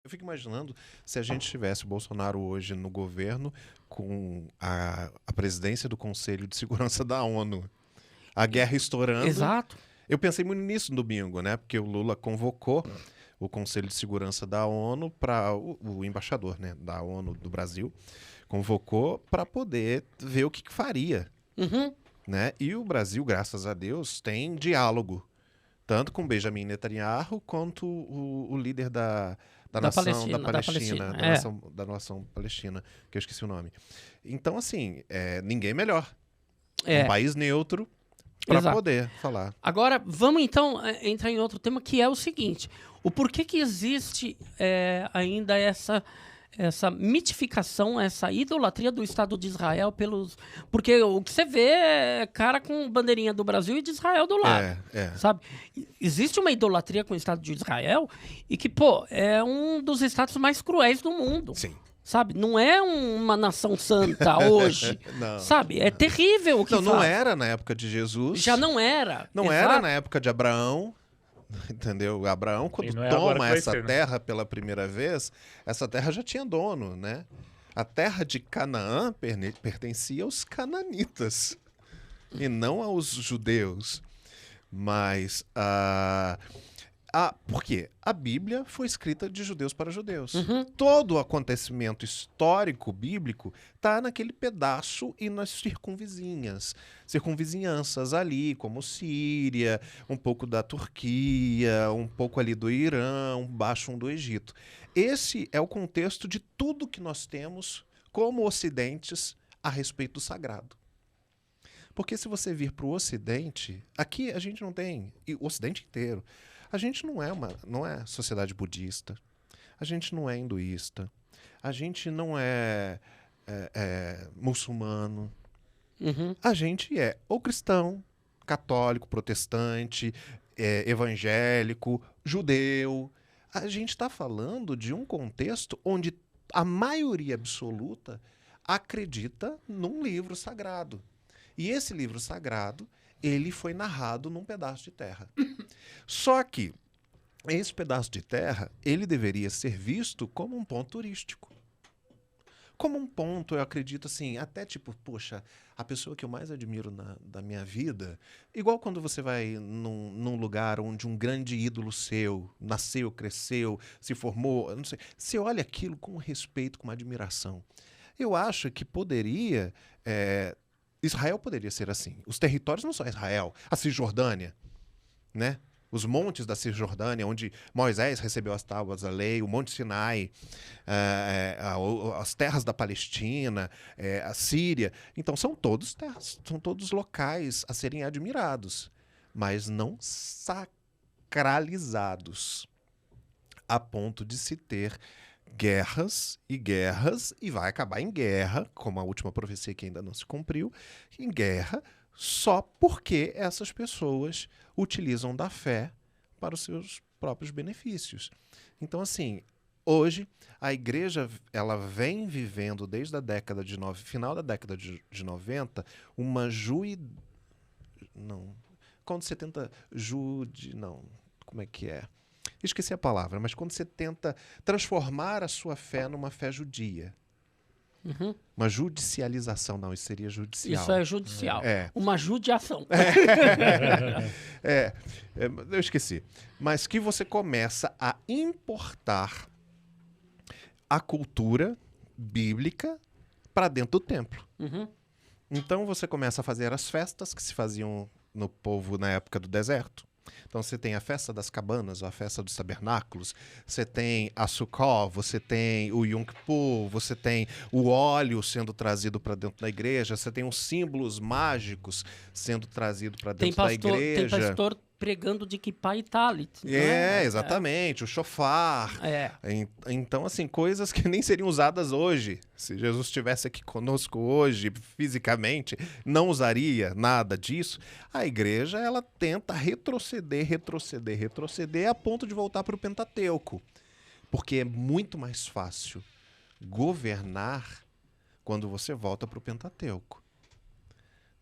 Eu fico imaginando se a gente tivesse o Bolsonaro hoje no governo com a presidência do Conselho de Segurança da ONU, a guerra estourando. Exato. Eu pensei muito nisso no domingo, né? Porque o Lula convocou o Conselho de Segurança da ONU para o embaixador, né, da ONU do Brasil, convocou para poder ver o que faria, Uhum. né? E o Brasil, graças a Deus, tem diálogo, tanto com Benjamin Netanyahu quanto o líder da Da nação da Palestina, da Palestina, Palestina. da nação palestina, que eu esqueci o nome. Então, assim, ninguém melhor. Um É, país neutro para exato. poder falar. Agora, vamos então entrar em outro tema, que é o seguinte. O porquê que existe ainda essa mitificação, essa idolatria do Estado de Israel pelos... Porque o que você vê é cara com bandeirinha do Brasil e de Israel do lado. É. Sabe? Existe uma idolatria com o Estado de Israel e que, pô, é um dos estados mais cruéis do mundo. Sim. Sabe? Não é uma nação santa hoje. Não. Sabe? É terrível o que Não faz. era na época de Jesus. Já não era. Não Exato. era na época de Abraão. Entendeu? Abraão, quando não é agora toma que vai essa ser, né? terra pela primeira vez, essa terra já tinha dono, né? A terra de Canaã pertencia aos cananitas e não aos judeus. Mas por quê? A Bíblia foi escrita de judeus para judeus. Todo o acontecimento histórico bíblico está naquele pedaço e nas circunvizinhanças ali, como Síria, um pouco da Turquia, um pouco ali do Irã, um baixo do Egito. Esse é o contexto de tudo que nós temos como ocidentes a respeito do sagrado. Porque se você vir para o Ocidente, aqui a gente não tem, e o Ocidente inteiro, a gente não é sociedade budista, a gente não é hinduísta, a gente não é muçulmano, a gente é ou cristão, católico, protestante, evangélico, judeu. A gente está falando de um contexto onde a maioria absoluta acredita num livro sagrado. E esse livro sagrado, ele foi narrado num pedaço de terra. Só que esse pedaço de terra, ele deveria ser visto como um ponto turístico. Como um ponto, eu acredito assim, até tipo, poxa, a pessoa que eu mais admiro da minha vida, igual quando você vai num lugar onde um grande ídolo seu nasceu, cresceu, se formou, eu não sei, você olha aquilo com respeito, com uma admiração. Eu acho que Israel poderia ser assim. Os territórios não só Israel, a Cisjordânia, né? Os montes da Cisjordânia, onde Moisés recebeu as tábuas da lei, o Monte Sinai, as terras da Palestina, a Síria. Então, são todos terras, são todos locais a serem admirados, mas não sacralizados, a ponto de se ter guerras, e vai acabar em guerra, como a última profecia que ainda não se cumpriu, em guerra, só porque essas pessoas utilizam da fé para os seus próprios benefícios. Então, assim, hoje a igreja ela vem vivendo desde a final da década de 90 uma quando você tenta como é que é? Esqueci a palavra, mas quando você tenta transformar a sua fé numa fé judia. Uma judicialização, não, isso seria judicial. Isso é judicial. Uma judiação. Eu esqueci. Mas que você começa a importar a cultura bíblica para dentro do templo. Então você começa a fazer as festas que se faziam no povo na época do deserto. Então você tem a festa das cabanas, a festa dos tabernáculos, você tem a Sukkot, você tem o Yom Kippur, você tem o óleo sendo trazido para dentro da igreja, você tem os símbolos mágicos sendo trazidos para dentro da igreja. Tem pastor pregando de kippah e talit. Exatamente, o shofar. Então, assim, coisas que nem seriam usadas hoje. Se Jesus estivesse aqui conosco hoje, fisicamente, não usaria nada disso. A igreja, ela tenta retroceder a ponto de voltar para o Pentateuco. Porque é muito mais fácil governar quando você volta para o Pentateuco.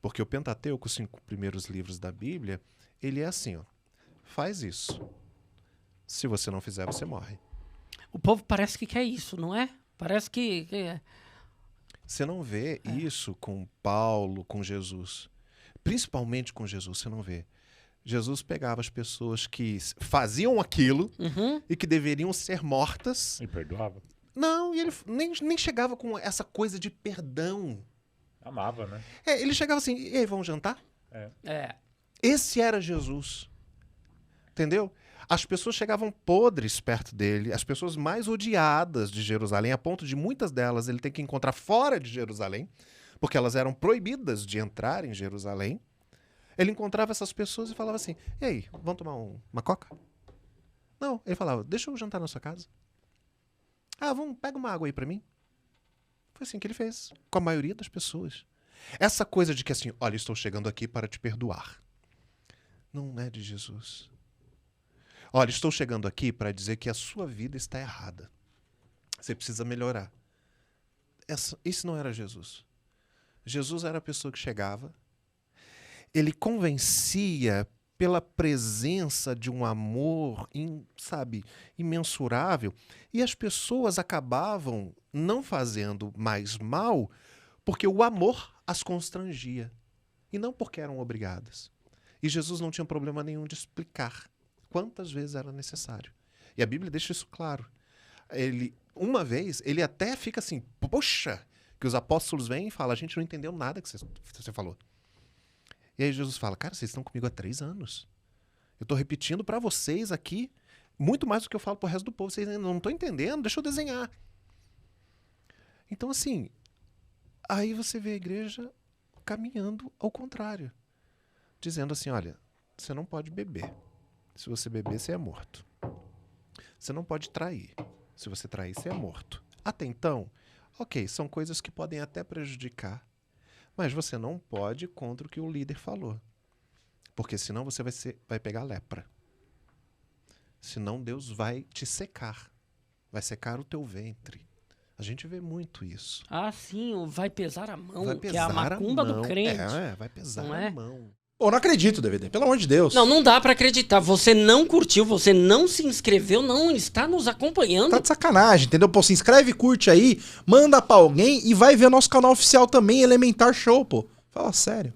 Porque o Pentateuco, os 5 primeiros livros da Bíblia, ele é assim, ó, faz isso. Se você não fizer, você morre. O povo parece que quer isso, não é? Parece que Você não vê isso com Paulo, com Jesus. Principalmente com Jesus, você não vê. Jesus pegava as pessoas que faziam aquilo e que deveriam ser mortas. E perdoava. Não, e ele nem chegava com essa coisa de perdão. Amava, né? Ele chegava assim, e aí, vamos jantar? Esse era Jesus. Entendeu? As pessoas chegavam podres perto dele, as pessoas mais odiadas de Jerusalém, a ponto de muitas delas ele ter que encontrar fora de Jerusalém, porque elas eram proibidas de entrar em Jerusalém. Ele encontrava essas pessoas e falava assim, e aí, vamos tomar uma coca? Não, ele falava, deixa eu jantar na sua casa. Pega uma água aí pra mim. Foi assim que ele fez, com a maioria das pessoas. Essa coisa de que assim, olha, estou chegando aqui para te perdoar. Não é de Jesus. Olha, estou chegando aqui para dizer que a sua vida está errada. Você precisa melhorar. Isso não era Jesus. Jesus era a pessoa que chegava, ele convencia pela presença de um amor, imensurável, e as pessoas acabavam não fazendo mais mal porque o amor as constrangia, e não porque eram obrigadas. E Jesus não tinha problema nenhum de explicar quantas vezes era necessário. E a Bíblia deixa isso claro. Uma vez, ele até fica assim, poxa, que os apóstolos vêm e falam, a gente não entendeu nada que você falou. E aí Jesus fala, cara, vocês estão comigo há 3 anos. Eu estou repetindo para vocês aqui muito mais do que eu falo pro resto do povo. Vocês ainda não estão entendendo, deixa eu desenhar. Então, assim, aí você vê a igreja caminhando ao contrário. Dizendo assim, olha, você não pode beber. Se você beber, você é morto. Você não pode trair. Se você trair, você é morto. Até então, ok, são coisas que podem até prejudicar. Mas você não pode ir contra o que o líder falou. Porque senão você vai pegar lepra. Senão Deus vai te secar. Vai secar o teu ventre. A gente vê muito isso. Sim, vai pesar a mão, Vai pesar que é a macumba do crente. Vai pesar a mão. Pô, não acredito, DVD. Pelo amor de Deus. Não dá pra acreditar. Você não curtiu, você não se inscreveu, não está nos acompanhando. Tá de sacanagem, entendeu? Pô, se inscreve, curte aí, manda pra alguém e vai ver nosso canal oficial também, Elementar Show, pô. Fala sério.